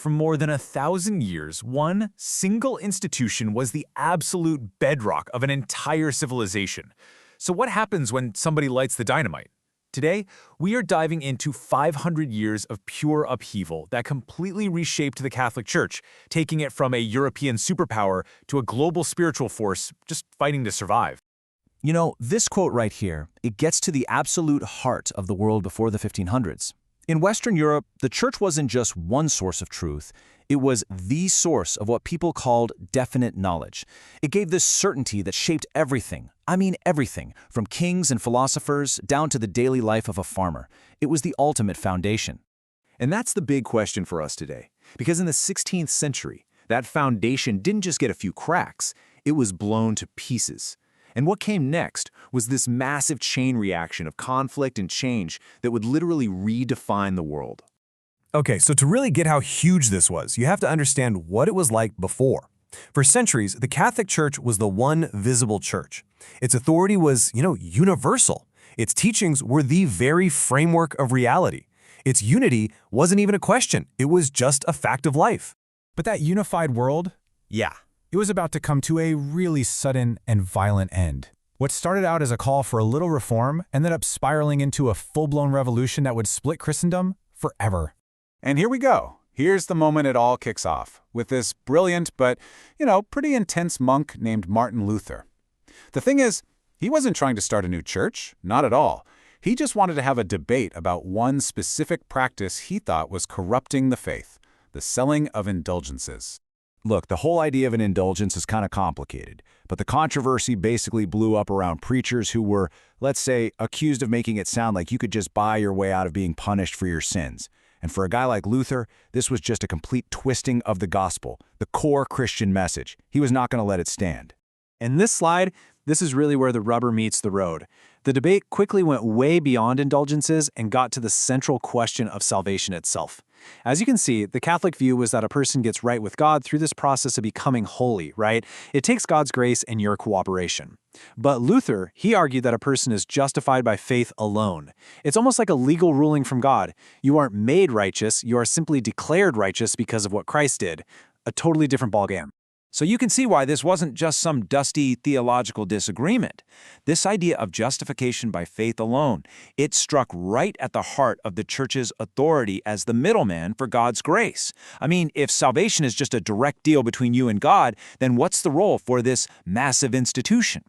For more than 1,000 years, one single institution was the absolute bedrock of an entire civilization. So what happens when somebody lights the dynamite? Today, we are diving into 500 years of pure upheaval that completely reshaped the Catholic Church, taking it from a European superpower to a global spiritual force just fighting to survive. You know, this quote right here, it gets to the absolute heart of the world before the 1500s. In Western Europe, the church wasn't just one source of truth, it was the source of what people called definite knowledge. It gave this certainty that shaped everything. I mean everything, from kings and philosophers down to the daily life of a farmer. It was the ultimate foundation. And that's the big question for us today. Because in the 16th century, that foundation didn't just get a few cracks, it was blown to pieces. And what came next was this massive chain reaction of conflict and change that would literally redefine the world. Okay, so to really get how huge this was, you have to understand what it was like before. For centuries, the Catholic Church was the one visible church. Its authority was, universal. Its teachings were the very framework of reality. Its unity wasn't even a question. It was just a fact of life. But that unified world, it was about to come to a really sudden and violent end. What started out as a call for a little reform ended up spiraling into a full-blown revolution that would split Christendom forever. And here we go. Here's the moment it all kicks off, with this brilliant but, pretty intense monk named Martin Luther. The thing is, he wasn't trying to start a new church, not at all. He just wanted to have a debate about one specific practice he thought was corrupting the faith, the selling of indulgences. Look, the whole idea of an indulgence is kind of complicated, but the controversy basically blew up around preachers who were, let's say, accused of making it sound like you could just buy your way out of being punished for your sins. And for a guy like Luther, this was just a complete twisting of the gospel, the core Christian message. He was not going to let it stand. In this slide, this is really where the rubber meets the road. The debate quickly went way beyond indulgences and got to the central question of salvation itself. As you can see, the Catholic view was that a person gets right with God through this process of becoming holy, right? It takes God's grace and your cooperation. But Luther, he argued that a person is justified by faith alone. It's almost like a legal ruling from God. You aren't made righteous, you are simply declared righteous because of what Christ did. A totally different ballgame. So you can see why this wasn't just some dusty theological disagreement. This idea of justification by faith alone, it struck right at the heart of the church's authority as the middleman for God's grace. I mean, if salvation is just a direct deal between you and God, then what's the role for this massive institution?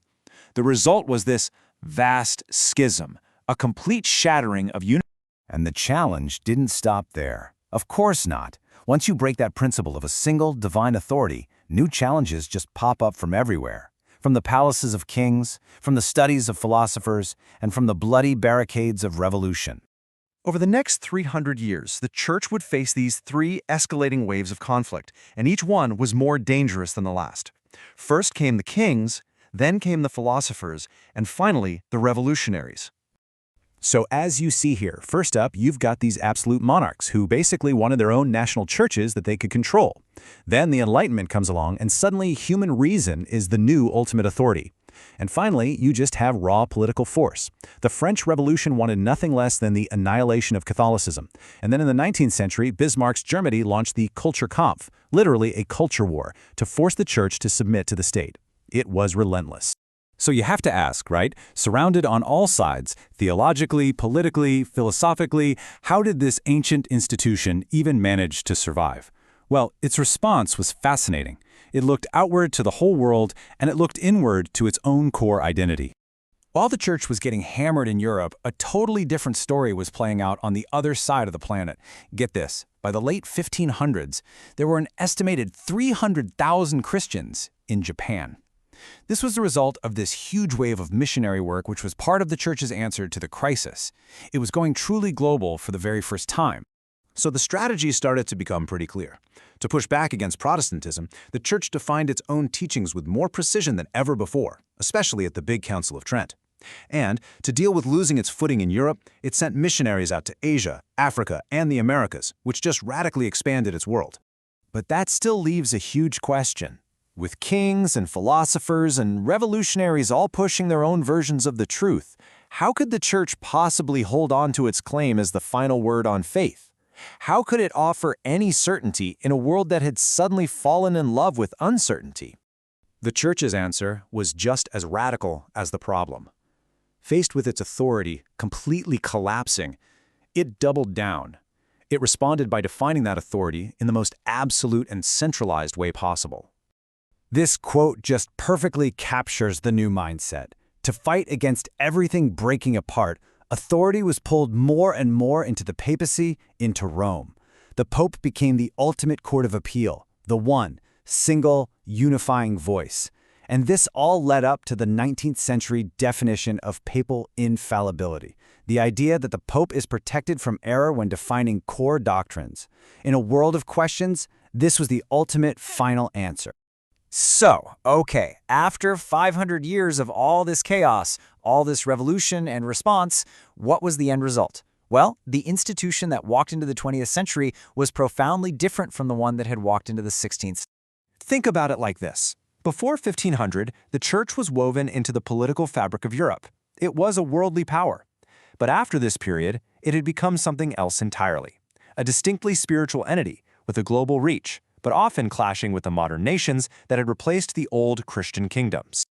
The result was this vast schism, a complete shattering of unity. And the challenge didn't stop there. Of course not. Once you break that principle of a single divine authority, new challenges just pop up from everywhere. From the palaces of kings, from the studies of philosophers, and from the bloody barricades of revolution. Over the next 300 years, the church would face these three escalating waves of conflict, and each one was more dangerous than the last. First came the kings, then came the philosophers, and finally the revolutionaries. So as you see here, first up, you've got these absolute monarchs who basically wanted their own national churches that they could control. Then the Enlightenment comes along, and suddenly human reason is the new ultimate authority. And finally, you just have raw political force. The French Revolution wanted nothing less than the annihilation of Catholicism. And then in the 19th century, Bismarck's Germany launched the Kulturkampf, literally a culture war, to force the church to submit to the state. It was relentless. So you have to ask, right? Surrounded on all sides, theologically, politically, philosophically, how did this ancient institution even manage to survive? Well, its response was fascinating. It looked outward to the whole world, and it looked inward to its own core identity. While the church was getting hammered in Europe, a totally different story was playing out on the other side of the planet. Get this, by the late 1500s, there were an estimated 300,000 Christians in Japan. This was the result of this huge wave of missionary work, which was part of the church's answer to the crisis. It was going truly global for the very first time. So the strategy started to become pretty clear. To push back against Protestantism, the church defined its own teachings with more precision than ever before, especially at the Big Council of Trent. And to deal with losing its footing in Europe, it sent missionaries out to Asia, Africa, and the Americas, which just radically expanded its world. But that still leaves a huge question. With kings and philosophers and revolutionaries all pushing their own versions of the truth, how could the church possibly hold on to its claim as the final word on faith? How could it offer any certainty in a world that had suddenly fallen in love with uncertainty? The church's answer was just as radical as the problem. Faced with its authority completely collapsing, it doubled down. It responded by defining that authority in the most absolute and centralized way possible. This quote just perfectly captures the new mindset. To fight against everything breaking apart, authority was pulled more and more into the papacy, into Rome. The Pope became the ultimate court of appeal, the one, single, unifying voice. And this all led up to the 19th century definition of papal infallibility, the idea that the Pope is protected from error when defining core doctrines. In a world of questions, this was the ultimate final answer. So, okay, after 500 years of all this chaos, all this revolution and response, what was the end result? Well, the institution that walked into the 20th century was profoundly different from the one that had walked into the 16th. Think about it like this. Before 1500, the church was woven into the political fabric of Europe. It was a worldly power. But after this period, it had become something else entirely. A distinctly spiritual entity with a global reach, but often clashing with the modern nations that had replaced the old Christian kingdoms.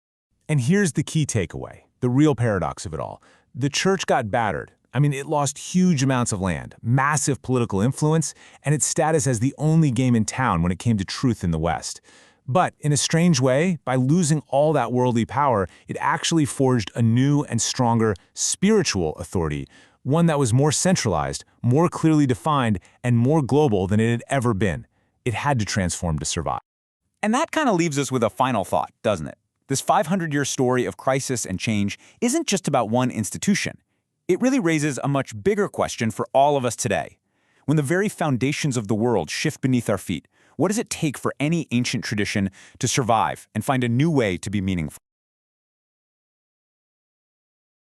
And here's the key takeaway, the real paradox of it all. The church got battered. It lost huge amounts of land, massive political influence, and its status as the only game in town when it came to truth in the West. But in a strange way, by losing all that worldly power, it actually forged a new and stronger spiritual authority, one that was more centralized, more clearly defined, and more global than it had ever been. It had to transform to survive. And that kind of leaves us with a final thought, doesn't it? This 500-year story of crisis and change isn't just about one institution. It really raises a much bigger question for all of us today. When the very foundations of the world shift beneath our feet, what does it take for any ancient tradition to survive and find a new way to be meaningful?